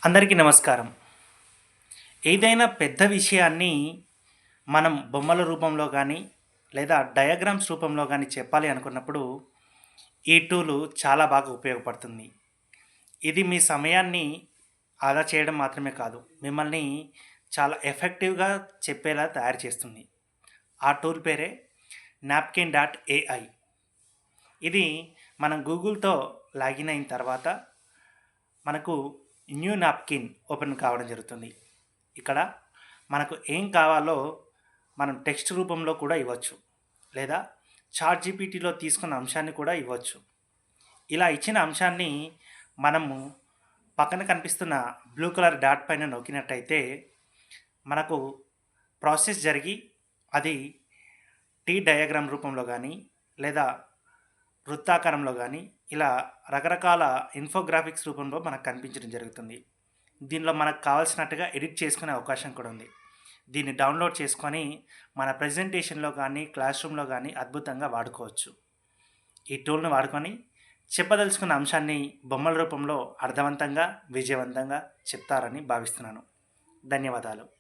అందరికీ నమస్కారం. ఏదైనా పెద్ద విషయాన్ని మనం బొమ్మల రూపంలో గానీ, లేదా డయాగ్రామ్స్ రూపంలో గానీ చెప్పాలి అనుకున్నప్పుడు, ఈ టూలు చాలా బాగా ఉపయోగపడుతుంది. ఇది మీ సమయాన్ని ఆదా చేయడం మాత్రమే కాదు, మిమ్మల్ని చాలా ఎఫెక్టివ్‌గా చెప్పేలా తయారు చేస్తుంది. ఆ టూల్ పేరే napkin.ai. ఇది మనం గూగుల్‌తో లాగిన్ అయిన తర్వాత మనకు న్యూ నాప్కిన్ ఓపెన్ కావడం జరుగుతుంది. ఇక్కడ మనకు ఏం కావాలో మనం టెక్స్ట్ రూపంలో కూడా ఇవ్వచ్చు. లేదా చాట్‌జీపీటీలో తీసుకున్న అంశాన్ని కూడా ఇవ్వచ్చు. ఇలా ఇచ్చిన అంశాన్ని మనము పక్కన కనిపిస్తున్న బ్లూ కలర్ డాట్ పైన నొక్కినట్టయితే మనకు ప్రాసెస్ జరిగి అది టీ డయాగ్రామ్ రూపంలో గానీ, లేదా వృత్తాకారంలో గానీ, ఇలా రకరకాల ఇన్ఫోగ్రాఫిక్స్ రూపంలో మనకు కనిపించడం జరుగుతుంది. దీనిలో మనకు కావాల్సినట్టుగా ఎడిట్ చేసుకునే అవకాశం కూడా ఉంది. దీన్ని డౌన్‌లోడ్ చేసుకొని మన ప్రెజెంటేషన్‌లో గానీ, క్లాస్ రూమ్‌లో గానీ అద్భుతంగా వాడుకోవచ్చు. ఈ టూల్‌ని వాడుకొని చెప్పదలుచుకున్న అంశాన్ని బొమ్మల రూపంలో అర్థవంతంగా, విజయవంతంగా చెప్తారని భావిస్తున్నాను. ధన్యవాదాలు.